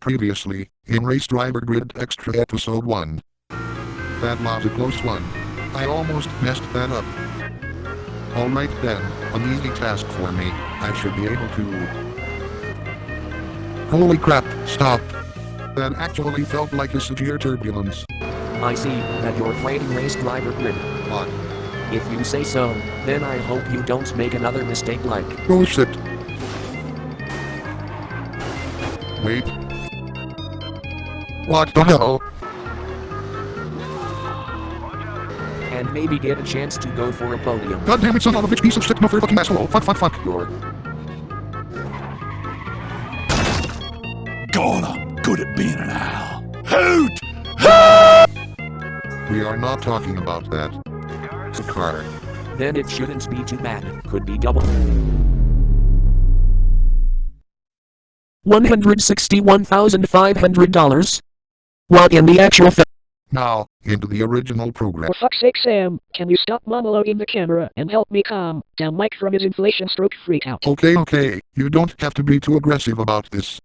Previously, in Race Driver Grid Extra Episode 1. That was a close one. I almost messed that up. Alright then, an easy task for me. I should be able to... Holy crap, stop. That actually felt like a severe turbulence. I see that you're playing Race Driver Grid. What? If you say so, then I hope you don't make another mistake like... Oh shit. Wait. What the hell? And maybe get a chance to go for a podium. God damn it, son of a bitch, piece of shit, motherfucking asshole. Fuck. You're... God, I'm good at being an owl. Hoot! We are not talking about that. It's a car. Then it shouldn't be too bad. Could be double. $161,500. What in the actual Now, into the original program. For fuck's sake, Sam, can you stop monologuing the camera and help me calm down Mike from his inflation stroke freakout? Okay, you don't have to be too aggressive about this.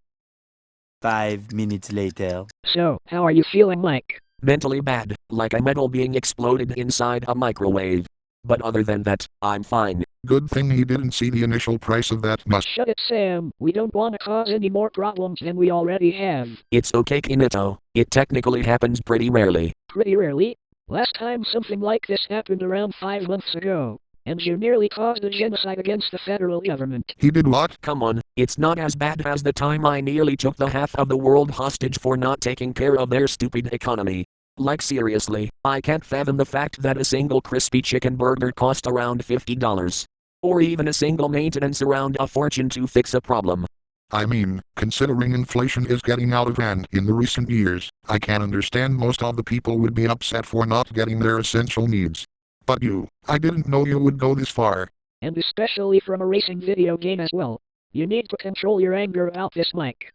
5 minutes later. So, how are you feeling, Mike? Mentally bad, like a metal being exploded inside a microwave. But other than that, I'm fine. Good thing he didn't see the initial price of that must. Shut it, Sam. We don't want to cause any more problems than we already have. It's okay, Kinito. It technically happens pretty rarely. Pretty rarely. Last time something like this happened around 5 months ago. And you nearly caused a genocide against the federal government. He did what? Come on, it's not as bad as the time I nearly took the half of the world hostage for not taking care of their stupid economy. Like seriously, I can't fathom the fact that a single crispy chicken burger cost around $50. Or even a single maintenance around a fortune to fix a problem. I mean, considering inflation is getting out of hand in the recent years, I can understand most of the people would be upset for not getting their essential needs. But I didn't know you would go this far. And especially from a racing video game as well. You need to control your anger about this, Mike.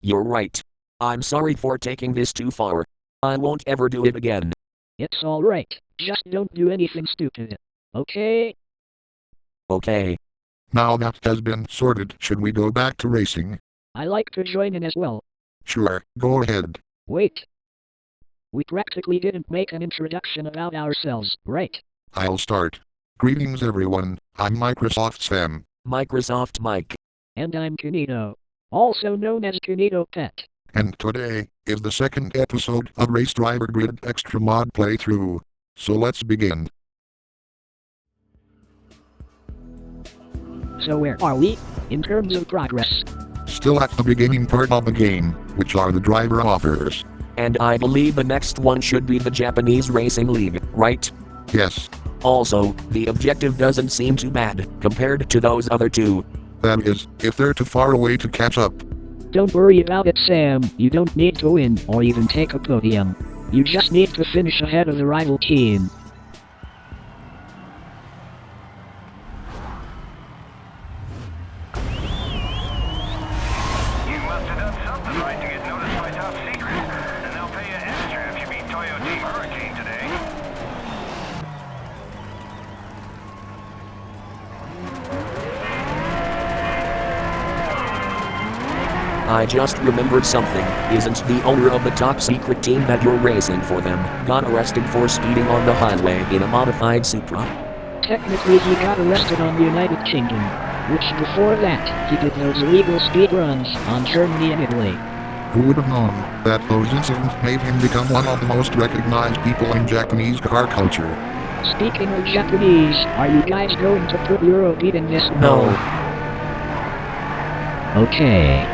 You're right. I'm sorry for taking this too far. I won't ever do it again. It's alright. Just don't do anything stupid. Okay? Okay. Now that has been sorted, should we go back to racing? I like to join in as well. Sure, go ahead. Wait. We practically didn't make an introduction about ourselves, right? I'll start. Greetings everyone, I'm Microsoft Sam. Microsoft Mike. And I'm Kinito. Also known as Kinito Pet. And today is the second episode of Race Driver Grid Extra Mod Playthrough. So let's begin. So where are we, in terms of progress? Still at the beginning part of the game, which are the driver offers. And I believe the next one should be the Japanese Racing League, right? Yes. Also, the objective doesn't seem too bad, compared to those other two. That is, if they're too far away to catch up. Don't worry about it, Sam. You don't need to win, or even take a podium. You just need to finish ahead of the rival team. I just remembered something. Isn't the owner of the top secret team that you're racing for them got arrested for speeding on the highway in a modified Xtra? Technically he got arrested on the United Kingdom, which before that, he did those illegal speed runs on Germany and Italy. Who would have known that those incidents made him become one of the most recognized people in Japanese car culture? Speaking of Japanese, are you guys going to put Eurobeat in this? No. Okay.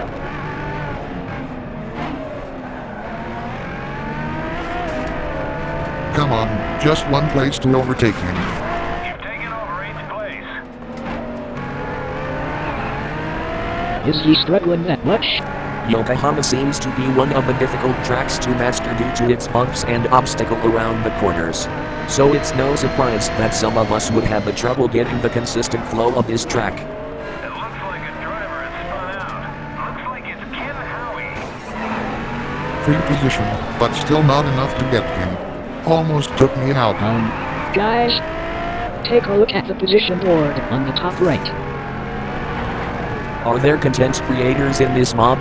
Come on, just one place to overtake him. You've taken over 8th place. Is he struggling that much? Yokohama seems to be one of the difficult tracks to master due to its bumps and obstacle around the corners. So it's no surprise that some of us would have the trouble getting the consistent flow of this track. It looks like a driver has spun out. Looks like it's Ken Howie. Free position, but still not enough to get him. Almost took me out. Guys, take a look at the position board on the top right. Are there content creators in this mod?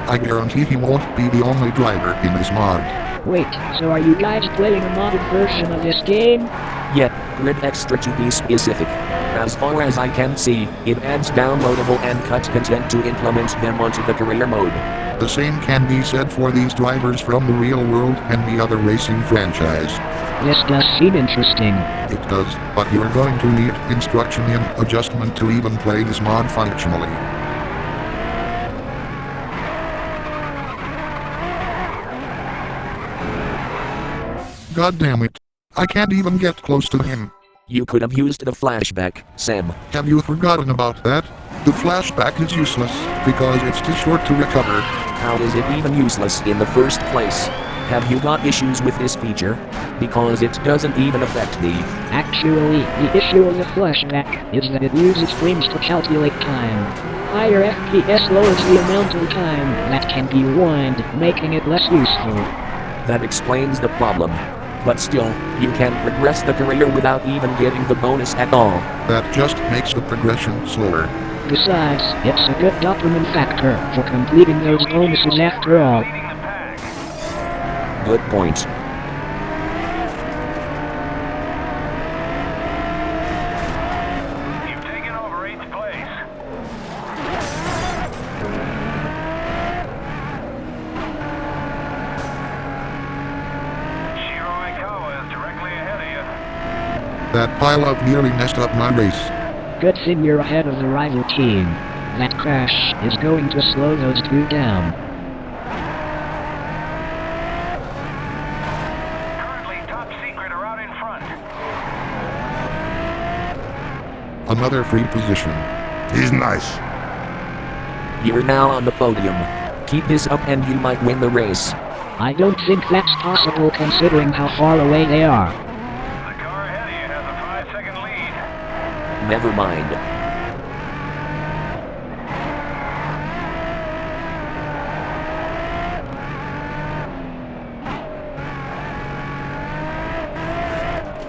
I guarantee he won't be the only driver in this mod. Wait, so are you guys playing a modded version of this game? Yet, Grid Xtra to be specific. As far as I can see, it adds downloadable and cut content to implement them onto the career mode. The same can be said for these drivers from the real world and the other racing franchise. This does seem interesting. It does, but you're going to need instruction and adjustment to even play this mod functionally. God damn it. I can't even get close to him. You could have used the flashback, Sam. Have you forgotten about that? The flashback is useless, because it's too short to recover. How is it even useless in the first place? Have you got issues with this feature? Because it doesn't even affect me. Actually, the issue of the flashback is that it uses frames to calculate time. Higher FPS lowers the amount of time that can be rewind, making it less useful. That explains the problem. But still, you can progress the career without even getting the bonus at all. That just makes the progression slower. Besides, it's a good dopamine factor for completing those bonuses after all. Leading the pack. Good point. You've taken over 8th place. That pileup nearly messed up my race. Good thing you're ahead of the rival team. That crash is going to slow those two down. Currently, top secret are out in front. Another free position. He's nice. You're now on the podium. Keep this up and you might win the race. I don't think that's possible considering how far away they are. The car ahead of you has a 5-second lead. Never mind.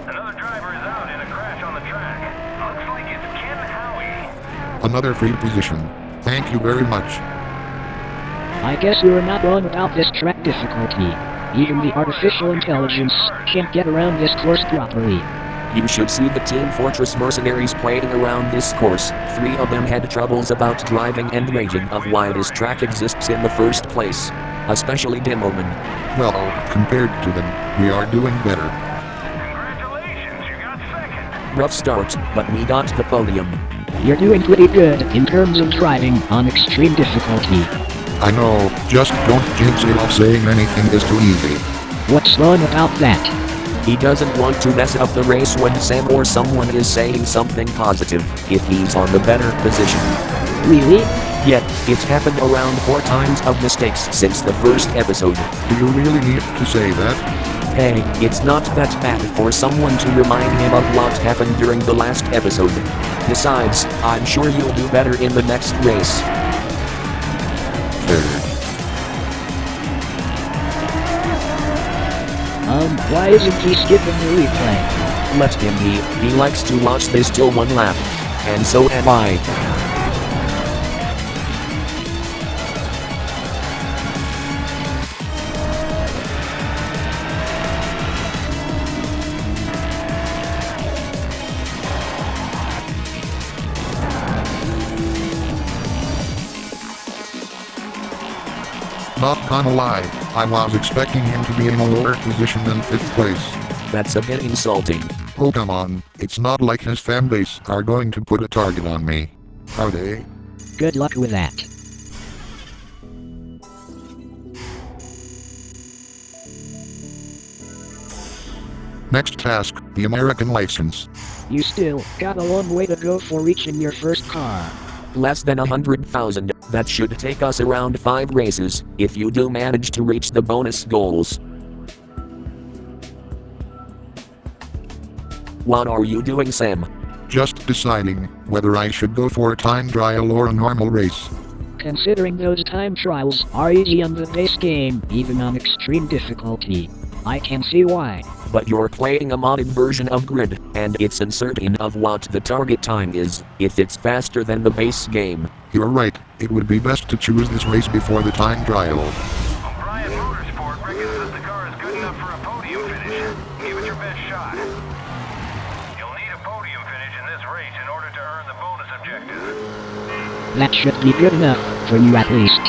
Another driver is out in a crash on the track. Looks like it's Ken Howie. Another free position. Thank you very much. I guess you are not wrong about this track difficulty. Even the artificial intelligence can't get around this course properly. You should see the Team Fortress mercenaries playing around this course. 3 of them had troubles about driving and raging of why this track exists in the first place. Especially Dimmelman. Well, compared to them, we are doing better. Congratulations, you got second. Rough start, but we got the podium. You're doing pretty good in terms of driving on extreme difficulty. I know, just don't jinx it off saying anything is too easy. What's wrong about that? He doesn't want to mess up the race when Sam or someone is saying something positive, if he's on the better position. Really? Yet, it's happened around 4 times of mistakes since the first episode. Do you really need to say that? Hey, it's not that bad for someone to remind him of what happened during the last episode. Besides, I'm sure you'll do better in the next race. Fair. Why isn't he skipping the replay? Let him be, he likes to watch this till 1 lap. And so am I. Not gonna lie, I was expecting him to be in a lower position than 5th place. That's a bit insulting. Oh come on, it's not like his fanbase are going to put a target on me. Are they? Good luck with that. Next task, the American license. You still got a long way to go for reaching your first car. Less than 100,000, that should take us around 5 races, if you do manage to reach the bonus goals. What are you doing, Sam? Just deciding whether I should go for a time trial or a normal race. Considering those time trials are easy on the base game, even on extreme difficulty, I can see why. but you're playing a modded version of Grid, and it's uncertain of what the target time is, if it's faster than the base game. You're right, it would be best to choose this race before the time trial. O'Brien Motorsport reckons that the car is good enough for a podium finish. Give it your best shot. You'll need a podium finish in this race in order to earn the bonus objective. That should be good enough for you at least.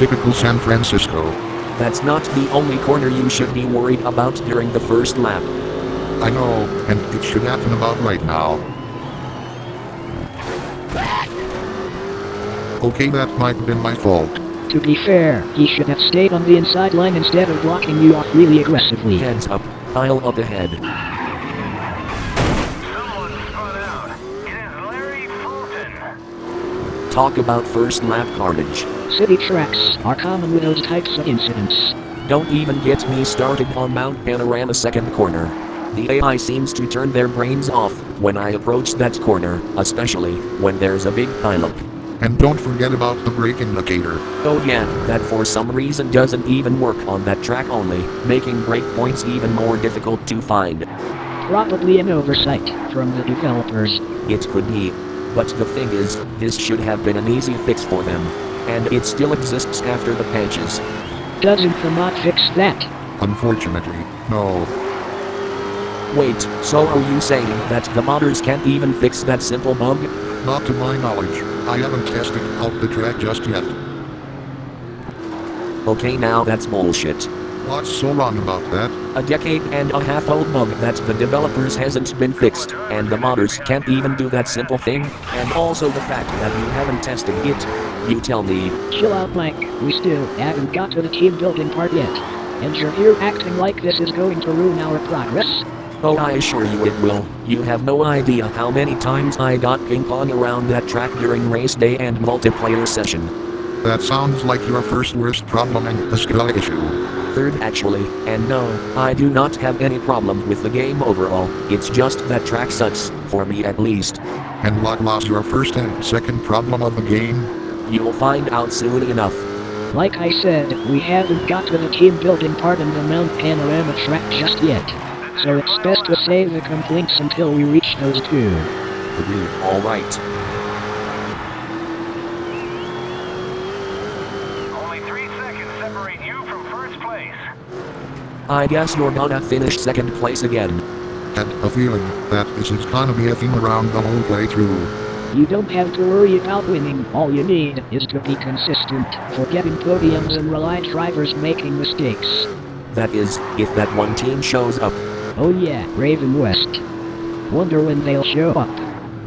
Typical San Francisco. That's not the only corner you should be worried about during the first lap. I know, and it should happen about right now. Okay, that might have been my fault. To be fair, he should have stayed on the inside line instead of blocking you off really aggressively. Heads up, pile up ahead. Someone spun out. It is Larry Fulton. Talk about first lap carnage. City tracks are common with those types of incidents. Don't even get me started on Mount Panorama second corner. The AI seems to turn their brains off when I approach that corner, especially when there's a big pileup. And don't forget about the brake indicator. Oh yeah, that for some reason doesn't even work on that track only, making breakpoints even more difficult to find. Probably an oversight from the developers. It could be. But the thing is, this should have been an easy fix for them. And it still exists after the patches. Doesn't the mod fix that? Unfortunately, no. Wait, so are you saying that the modders can't even fix that simple bug? Not to my knowledge. I haven't tested out the track just yet. Okay, now that's bullshit. What's so wrong about that? A decade and a half old bug that the developers hasn't been fixed, and the modders can't even do that simple thing, and also the fact that you haven't tested it. You tell me. Chill out, Mike. We still haven't got to the team building part yet. And you're here acting like this is going to ruin our progress? Oh, I assure you it will. You have no idea how many times I got ping-pong around that track during race day and multiplayer session. That sounds like your first worst problem and a skill issue. Third actually, and no, I do not have any problem with the game overall, it's just that track sucks, for me at least. And what was your first and second problem of the game? You'll find out soon enough. Like I said, we haven't got to the team building part in the Mount Panorama track just yet. So it's best to save the complaints until we reach those two. Agreed. Alright. Only 3 seconds separate you from first place. I guess you're gonna finish second place again. Had a feeling that this is gonna be a theme around the whole playthrough. You don't have to worry about winning. All you need is to be consistent, forgetting podiums and rely drivers making mistakes. That is, if that one team shows up. Oh yeah, Raven West. Wonder when they'll show up.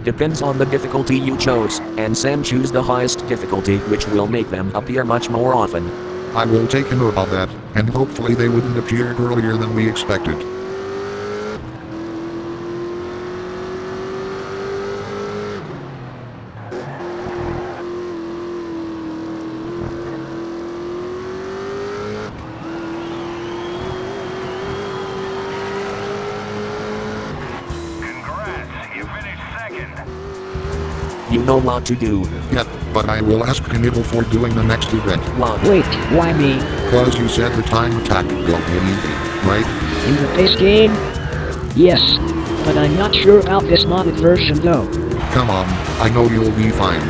Depends on the difficulty you chose, and Sam choose the highest difficulty, which will make them appear much more often. I will take a note of that, and hopefully they wouldn't appear earlier than we expected. Congrats, you finished second. You know what to do. Yet, but I will ask Knibble for doing the next event. What? Wait, why me? Cause you said the time attack will be easy, right? In the base game? Yes. But I'm not sure about this modded version though. Come on, I know you'll be fine.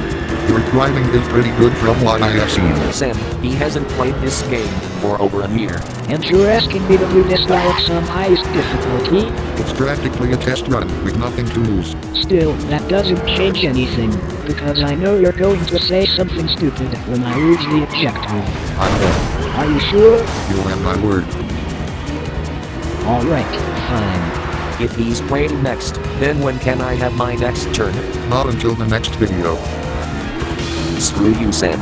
Your driving is pretty good from what I have seen. Sam, he hasn't played this game for over a year. And you're asking me to do this while it's on highest difficulty? It's practically a test run with nothing to lose. Still, that doesn't change anything, because I know you're going to say something stupid when I rudely object to. I know. Are you sure? You'll have my word. Alright, fine. If he's playing next, then when can I have my next turn? Not until the next video. Screw you, Sam.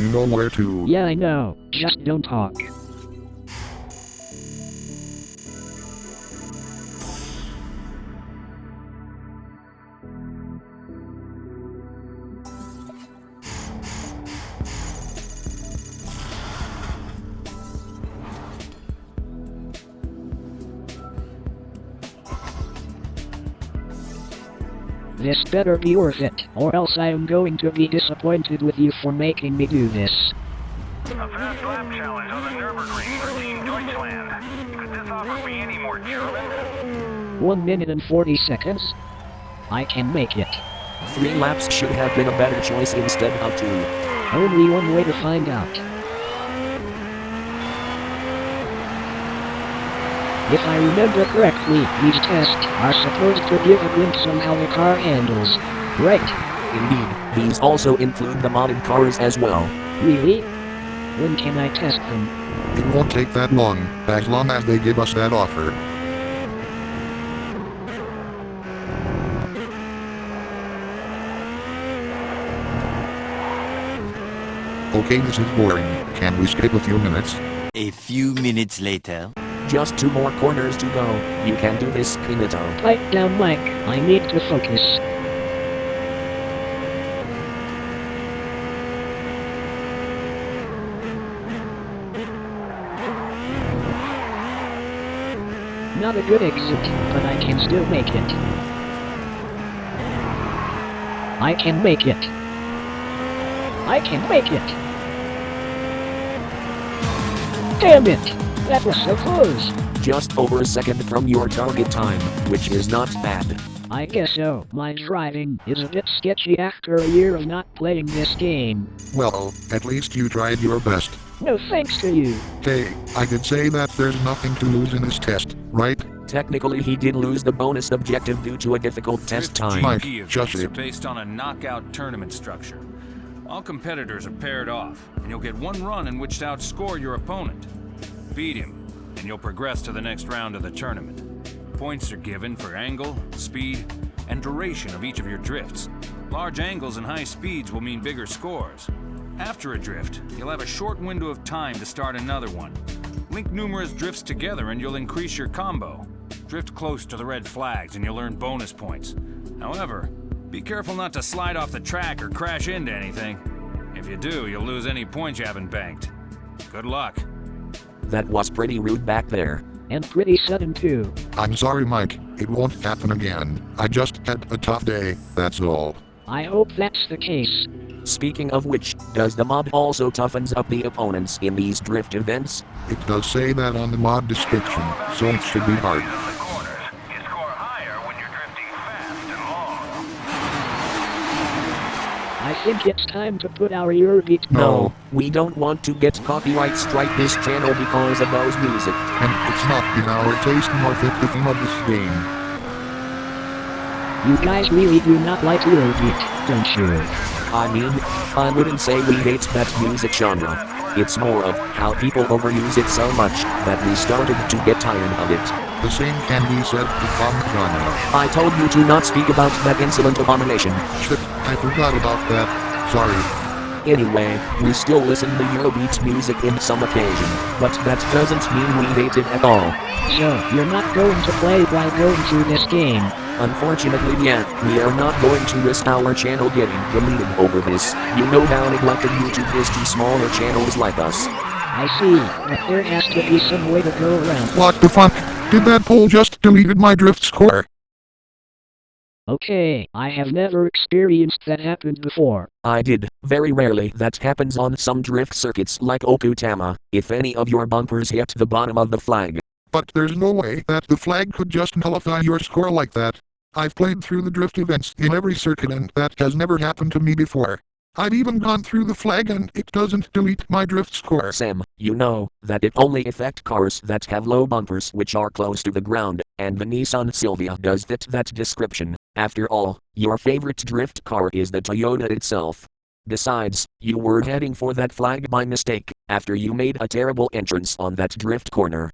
You know where to. Yeah, I know. Just don't talk. This better be worth it, or else I am going to be disappointed with you for making me do this. A fast lap challenge on the Nürburgring for Team Deutschland. Could this offer me any more German? 1 minute and 40 seconds? I can make it. 3 laps should have been a better choice instead of 2. Only one way to find out. If I remember correctly, these tests are supposed to give a glimpse on how the car handles. Right. Indeed, these also include the modded cars as well. Really? When can I test them? It won't take that long as they give us that offer. Okay, this is boring. Can we skip a few minutes? A few minutes later. Just 2 more corners to go. You can do this, Kinito. Pipe down, Mike. I need to focus. Not a good exit, but I can still make it. I can make it. I can make it. Damn it! That was so close. Just over a second from your target time, which is not bad. I guess so. My driving is a bit sketchy after a year of not playing this game. Well, at least you tried your best. No thanks to you. Hey, I did say that there's nothing to lose in this test, right? Technically he did lose the bonus objective due to a difficult test time. Mike, GP just events are it. based on a knockout tournament structure. All competitors are paired off, and you'll get 1 run in which to outscore your opponent. Beat him, and you'll progress to the next round of the tournament. Points are given for angle, speed, and duration of each of your drifts. Large angles and high speeds will mean bigger scores. After a drift, you'll have a short window of time to start another one. Link numerous drifts together and you'll increase your combo. Drift close to the red flags and you'll earn bonus points. However, be careful not to slide off the track or crash into anything. If you do, you'll lose any points you haven't banked. Good luck. That was pretty rude back there. And pretty sudden too. I'm sorry, Mike. It won't happen again. I just had a tough day, that's all. I hope that's the case. Speaking of which, does the mod also toughens up the opponents in these drift events? It does say that on the mod description, so it should be hard. The corners. You score higher when you're drifting fast and long. I think it's time to put our Eurobeat. No. We don't want to get copyright strike this channel because of those music. And it's not in our taste nor fit the theme of this game. You guys really do not like Eurobeat, don't you? I mean, I wouldn't say we hate that music genre. It's more of how people overuse it so much that we started to get tired of it. The same can be said for funk genre. I told you to not speak about that insolent abomination. Shit, I forgot about that. Sorry. Anyway, we still listen to Eurobeat music in some occasion, but that doesn't mean we hate it at all. So, you're not going to play while going through this game? Unfortunately, yeah, we are not going to risk our channel getting deleted over this. You know how neglected YouTube is to smaller channels like us. I see, but there has to be some way to go around. What the fuck? Did that poll just deleted my drift score? Okay, I have never experienced that happen before. I did. Very rarely that happens on some drift circuits like Okutama, if any of your bumpers hit the bottom of the flag. But there's no way that the flag could just nullify your score like that. I've played through the drift events in every circuit and that has never happened to me before. I've even gone through the flag and it doesn't delete my drift score. Sam, you know that it only affects cars that have low bumpers which are close to the ground, and the Nissan Silvia does fit that description. After all, your favorite drift car is the Toyota itself. Besides, you were heading for that flag by mistake, after you made a terrible entrance on that drift corner.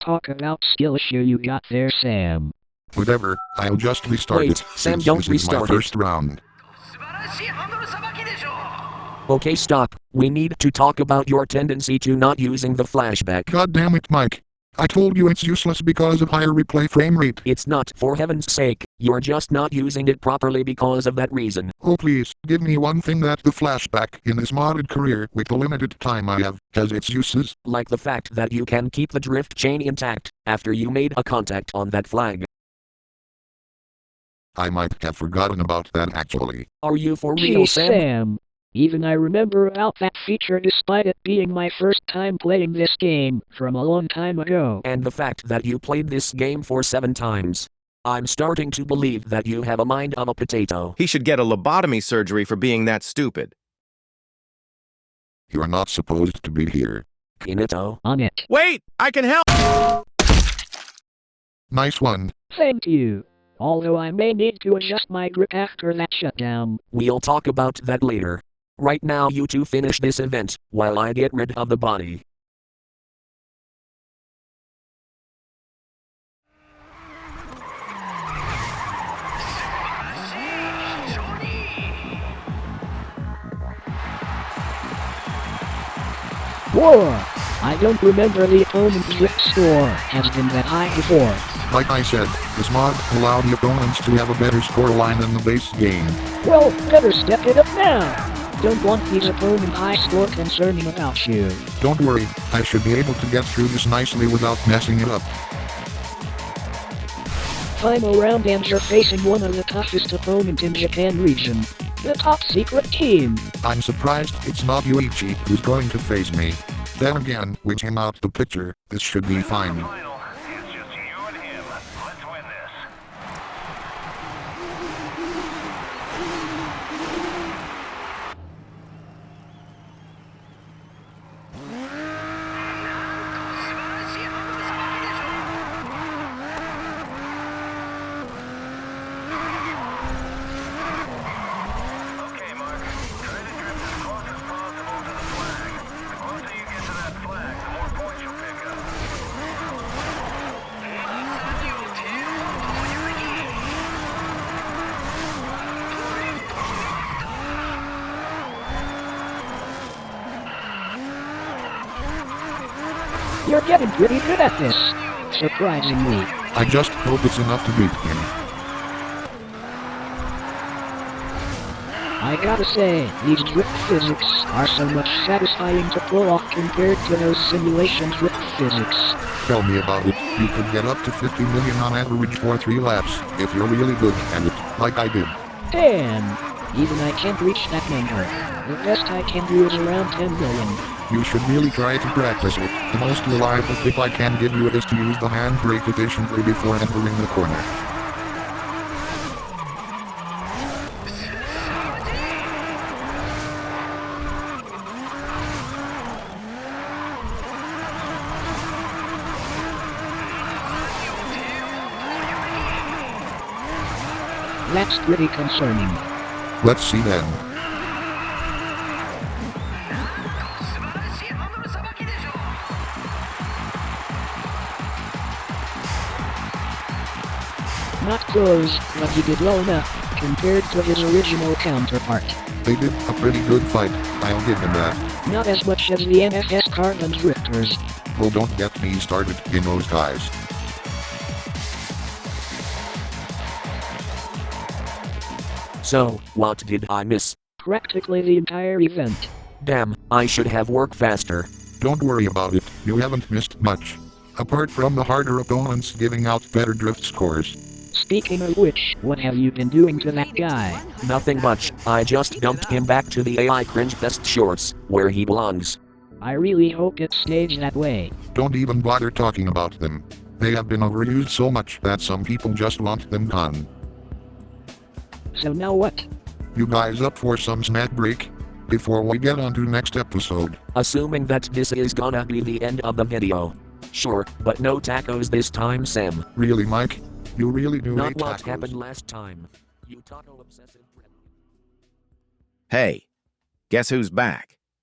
Talk about skill issue you got there, Sam. Whatever, I'll just restart Wait, it. Sam, since don't this is restart my it. first round. Okay, stop. We need to talk about your tendency to not using the flashback. God damn it, Mike. I told you it's useless because of higher replay frame rate. It's not, for heaven's sake. You're just not using it properly because of that reason. Oh please, give me one thing that the flashback in this modded career with the limited time I have has its uses. Like the fact that you can keep the drift chain intact after you made a contact on that flag. I might have forgotten about that actually. Are you for real, Gee, Sam? Sam. Even I remember about that feature despite it being my first time playing this game from a long time ago. And the fact that you played this game for 7 times. I'm starting to believe that you have a mind of a potato. He should get a lobotomy surgery for being that stupid. You're not supposed to be here. Kinito. On it. Wait! I can help! Nice one. Thank you. Although I may need to adjust my grip after that shutdown. We'll talk about that later. Right now you two finish this event, while I get rid of the body. Whoa! I don't remember the opponent's drift score has been that high before. Like I said, this mod allowed the opponents to have a better score line than the base game. Well, better step it up now. Don't want these opponent high score concerning about you. Don't worry, I should be able to get through this nicely without messing it up. Final round and you're facing one of the toughest opponent in Japan region. The top secret team. I'm surprised it's not Yuichi who's going to face me. Then again, with him out the picture, this should be fine. Final. It's just you and him. Let's win this. Okay, Mark. Try to drift as close as possible to the flag. The closer you get to that flag, the more points you'll pick up. You're getting pretty good at this. Surprisingly. I just hope it's enough to beat him. I gotta say, these drift physics are so much satisfying to pull off compared to those simulation drift physics. Tell me about it. You could get up to 50 million on average for 3 laps, if you're really good at it, like I did. Damn! Even I can't reach that number. The best I can do is around 10 million. You should really try to practice it. The most reliable tip I can give you is to use the handbrake efficiently before entering the corner. That's pretty concerning. Let's see then. Not close, but he did well enough, compared to his original counterpart. They did a pretty good fight, I'll give them that. Not as much as the NFS Carbon Drifters. Well, don't get me started in those guys. So, what did I miss? Practically the entire event. Damn, I should have worked faster. Don't worry about it, you haven't missed much. Apart from the harder opponents giving out better drift scores. Speaking of which, what have you been doing to that guy? Nothing much, I just dumped him back to the AI Cringe Fest shorts, where he belongs. I really hope it stays that way. Don't even bother talking about them. They have been overused so much that some people just want them gone. So now what? You guys up for some snack break? Before we get on to next episode. Assuming that this is gonna be the end of the video. Sure, but no tacos this time, Sam. Really, Mike? You really do Not hate what tacos. happened last time. You taco obsessive. Hey, guess who's back?